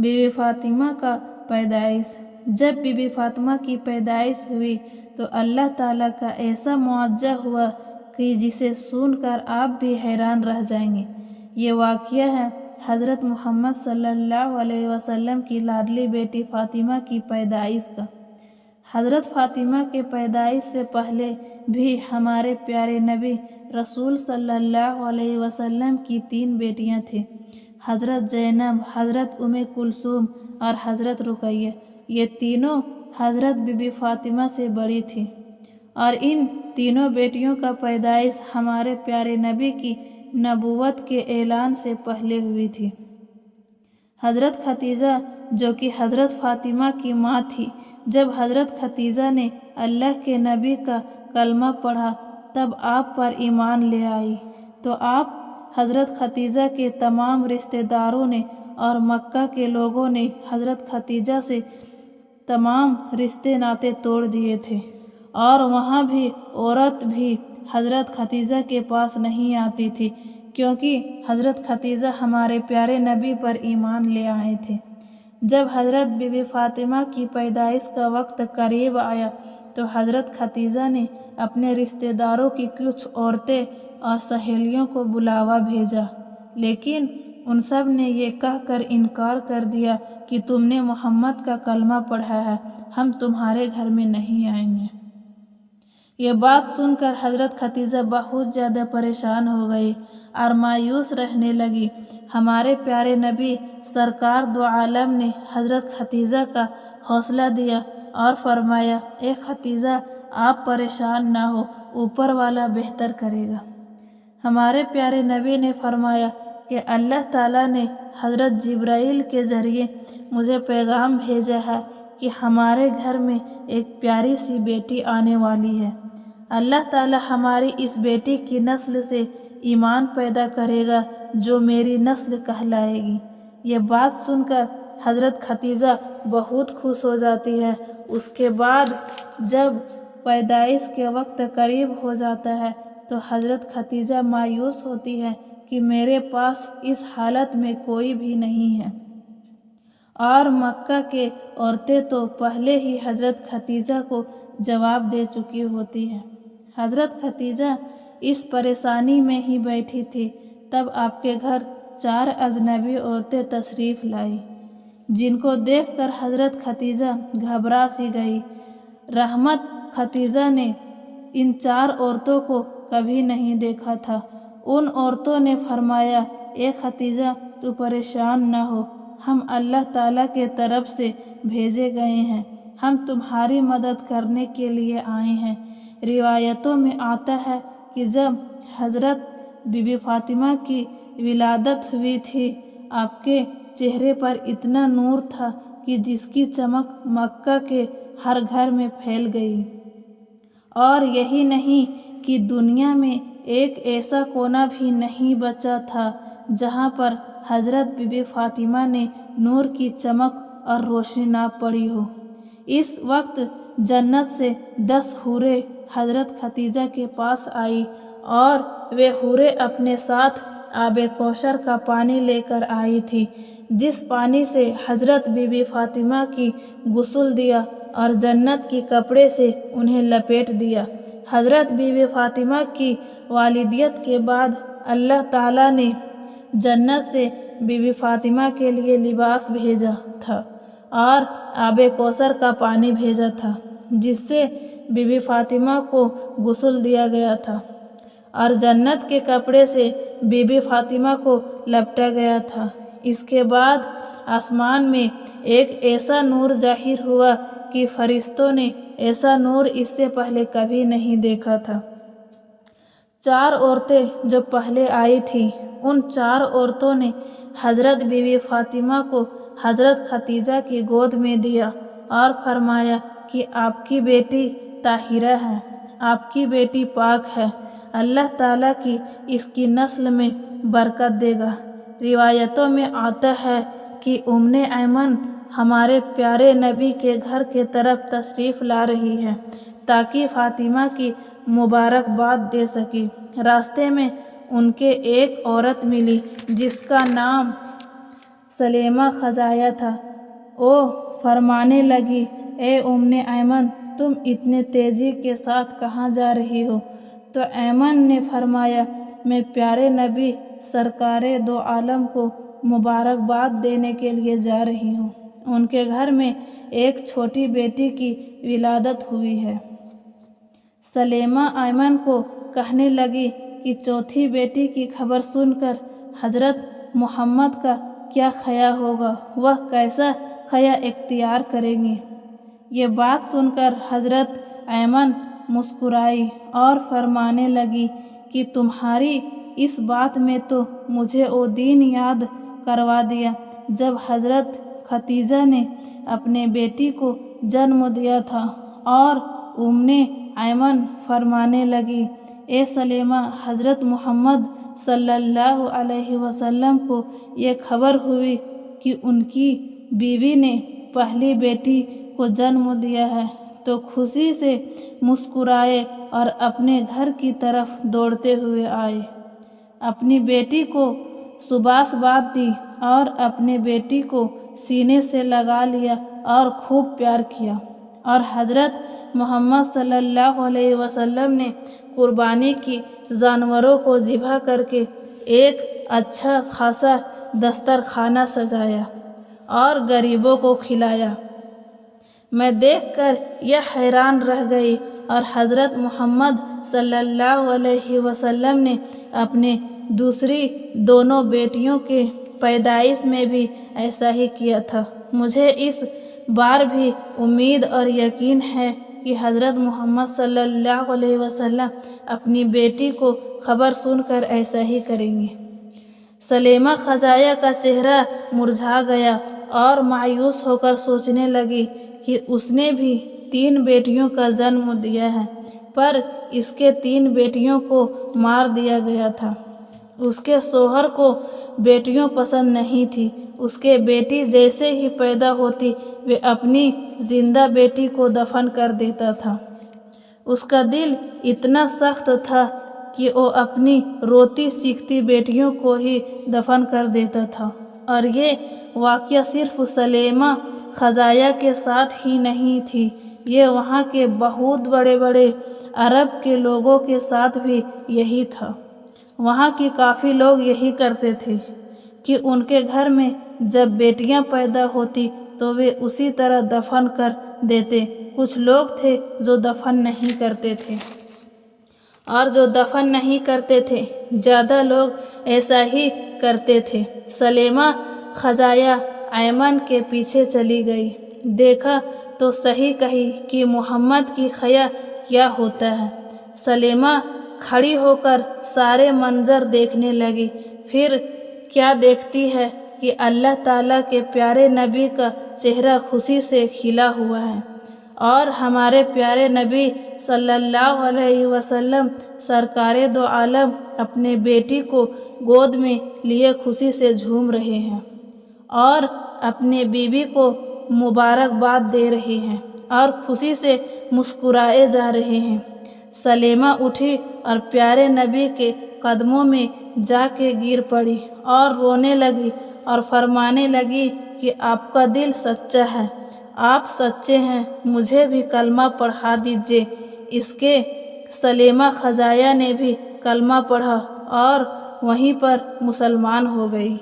बीबी फातिमा का पैदाइश। जब बीबी फातिमा की पैदाइश हुई तो अल्लाह ताला का ऐसा मुआवजा हुआ कि जिसे सुनकर आप भी हैरान रह जाएंगे। ये वाक़या है हज़रत मोहम्मद सल्लल्लाहु अलैहि वसल्लम की लाडली बेटी फातिमा की पैदाइश का। हज़रत फातिमा के पैदाइश से पहले भी हमारे प्यारे नबी रसूल सल्लल्लाहु अलैहि वसल्लम की 3 बेटियां थीं, हज़रत ज़ैनब, हज़रत उम्मे कुलसूम और हज़रत रुक़ैया। ये तीनों हज़रत बीबी फातिमा से बड़ी थीं और इन तीनों बेटियों का पैदाइश हमारे प्यारे नबी की नबूवत के ऐलान से पहले हुई थी। हज़रत खतीजा जो कि हज़रत फातिमा की माँ थी, जब हज़रत खतीजा ने अल्लाह के नबी का कलमा पढ़ा तब आप पर ईमान ले आई, तो आप हज़रत खतीजा के तमाम रिश्तेदारों ने और मक्का के लोगों ने हज़रत खतीजा से तमाम रिश्ते नाते तोड़ दिए थे और वहाँ भी औरत भी हज़रत खतीजा के पास नहीं आती थी, क्योंकि हज़रत खतीजा हमारे प्यारे नबी पर ईमान ले आए थे। जब हज़रत बीबी फातिमा की पैदाइश का वक्त करीब आया तो हज़रत खतीजा ने अपने रिश्तेदारों की कुछ औरतें और सहेलियों को बुलावा भेजा, लेकिन उन सब ने ये कहकर इनकार कर दिया कि तुमने मोहम्मद का कलमा पढ़ा है, हम तुम्हारे घर में नहीं आएंगे। ये बात सुनकर हज़रत खतीजा बहुत ज़्यादा परेशान हो गई और मायूस रहने लगी। हमारे प्यारे नबी सरकार दो आलम ने हज़रत खतीजा का हौसला दिया और फरमाया, ए खतीजा, आप परेशान ना हो, ऊपर वाला बेहतर करेगा। हमारे प्यारे नबी ने फरमाया कि अल्लाह ताला ने हज़रत जिब्राइल के ज़रिए मुझे पैगाम भेजा है कि हमारे घर में एक प्यारी सी बेटी आने वाली है। अल्लाह ताला हमारी इस बेटी की नस्ल से ईमान पैदा करेगा जो मेरी नस्ल कहलाएगी। ये बात सुनकर हज़रत खतीजा बहुत खुश हो जाती है। उसके बाद जब पैदाइश के वक्त करीब हो जाता है तो हज़रत खतीजा मायूस होती है कि मेरे पास इस हालत में कोई भी नहीं है, और मक्का के औरतें तो पहले ही हज़रत खतीजा को जवाब दे चुकी होती हैं। हज़रत खतीजा इस परेशानी में ही बैठी थी, तब आपके घर 4 अजनबी औरतें तशरीफ़ लाई, जिनको देखकर हज़रत खतीजा घबरा सी गई। रहमत खतीजा ने इन 4 औरतों को कभी नहीं देखा था। उन औरतों ने फरमाया, ए खतीजा, तू परेशान न हो, हम अल्लाह ताला के तरफ से भेजे गए हैं, हम तुम्हारी मदद करने के लिए आए हैं। रिवायतों में आता है कि जब हज़रत बीबी फातिमा की विलादत हुई थी, आपके चेहरे पर इतना नूर था कि जिसकी चमक मक्का के हर घर में फैल गई। और यही नहीं कि दुनिया में एक ऐसा कोना भी नहीं बचा था जहाँ पर हज़रत बीबी फातिमा ने नूर की चमक और रोशनी ना पड़ी हो। इस वक्त जन्नत से 10 हूरें हज़रत खतीजा के पास आई और वे हूरें अपने साथ आबे कौशर का पानी लेकर आई थी, जिस पानी से हज़रत बीबी फातिमा की गुस्ल दिया और जन्नत की कपड़े से उन्हें लपेट दिया। हज़रत बीबी फातिमा की वालिदियत के बाद अल्लाह ताला ने जन्नत से बीबी फातिमा के लिए लिबास भेजा था और आबे कौसर का पानी भेजा था, जिससे बीबी फातिमा को गुस्ल दिया गया था और जन्नत के कपड़े से बीबी फातिमा को लपटा गया था। इसके बाद आसमान में एक ऐसा नूर जाहिर हुआ कि फरिश्तों ने ऐसा नूर इससे पहले कभी नहीं देखा था। 4 औरतें जो पहले आई थीं, उन 4 औरतों ने हज़रत बीबी फातिमा को हज़रत खतीजा की गोद में दिया और फरमाया कि आपकी बेटी ताहिरा है, आपकी बेटी पाक है, अल्लाह ताला की इसकी नस्ल में बरकत देगा। रिवायतों में आता है कि उम्मे ऐमन हमारे प्यारे नबी के घर के तरफ तशरीफ़ ला रही है ताकि फातिमा की मुबारकबाद दे सकी। रास्ते में उनके एक औरत मिली जिसका नाम सलेमा खजाया था। वो फरमाने लगी, ए उम्मे ऐमन, तुम इतने तेजी के साथ कहाँ जा रही हो? तो ऐमन ने फरमाया, मैं प्यारे नबी सरकारे दो आलम को मुबारकबाद देने के लिए जा रही हूँ। उनके घर में एक छोटी बेटी की विलादत हुई है। सलेमा ऐमन को कहने लगी कि चौथी बेटी की खबर सुनकर हजरत मोहम्मद का क्या ख्याल होगा, वह कैसा ख्याल इख्तियार करेंगी। ये बात सुनकर हजरत ऐमन मुस्कुराई और फरमाने लगी कि तुम्हारी इस बात में तो मुझे वो दिन याद करवा दिया जब हजरत खतीजा ने अपने बेटी को जन्म दिया था। और उम्मे ऐमन फरमाने लगी, ए सलेमा, हजरत मोहम्मद सल्लल्लाहु अलैहि वसल्लम को ये खबर हुई कि उनकी बीवी ने पहली बेटी को जन्म दिया है तो खुशी से मुस्कुराए और अपने घर की तरफ दौड़ते हुए आए। अपनी बेटी को सुबासबाद दी और अपने बेटी को सीने से लगा लिया और खूब प्यार किया। और हजरत मोहम्मद सल्लल्लाहु अलैहि वसल्लम ने कुर्बानी की जानवरों को ज़िबह करके एक अच्छा खासा दस्तरखाना सजाया और गरीबों को खिलाया। मैं देखकर यह हैरान रह गई। और हजरत मोहम्मद सल्लल्लाहु अलैहि वसल्लम ने अपने दूसरी दोनों बेटियों के पैदाइश में भी ऐसा ही किया था। मुझे इस बार भी उम्मीद और यकीन है कि हजरत मोहम्मद सल्लल्लाहु अलैहि वसल्लम अपनी बेटी को खबर सुनकर ऐसा ही करेंगे। सलेमा खजाया का चेहरा मुरझा गया और मायूस होकर सोचने लगी कि उसने भी 3 बेटियों का जन्म दिया है, पर इसके 3 बेटियों को मार दिया गया था। उसके शोहर को बेटियों पसंद नहीं थी। उसके बेटी जैसे ही पैदा होती वे अपनी जिंदा बेटी को दफन कर देता था। उसका दिल इतना सख्त था कि वो अपनी रोती सीखती बेटियों को ही दफन कर देता था। और ये वाक़या सिर्फ सलेमा खजाया के साथ ही नहीं थी, ये वहाँ के बहुत बड़े बड़े अरब के लोगों के साथ भी यही था। वहाँ की काफ़ी लोग यही करते थे कि उनके घर में जब बेटियां पैदा होती तो वे उसी तरह दफन कर देते। कुछ लोग थे जो दफन नहीं करते थे, और जो दफन नहीं करते थे ज़्यादा लोग ऐसा ही करते थे। सलेमा खजाया ऐमन के पीछे चली गई। देखा तो सही कही कि मोहम्मद की ख्याल क्या होता है। सलेमा खड़ी होकर सारे मंजर देखने लगी। फिर क्या देखती है कि अल्लाह ताला के प्यारे नबी का चेहरा खुशी से खिला हुआ है और हमारे प्यारे नबी सल्लल्लाहु अलैहि वसल्लम सरकारे दो आलम अपने बेटी को गोद में लिए खुशी से झूम रहे हैं और अपने बीबी को मुबारकबाद दे रहे हैं और खुशी से मुस्कुराए जा रहे हैं। सलेमा उठी और प्यारे नबी के कदमों में जाके गिर पड़ी और रोने लगी और फरमाने लगी कि आपका दिल सच्चा है, आप सच्चे हैं, मुझे भी कलमा पढ़ा दीजिए। इसके सलेमा खजाया ने भी कलमा पढ़ा और वहीं पर मुसलमान हो गई।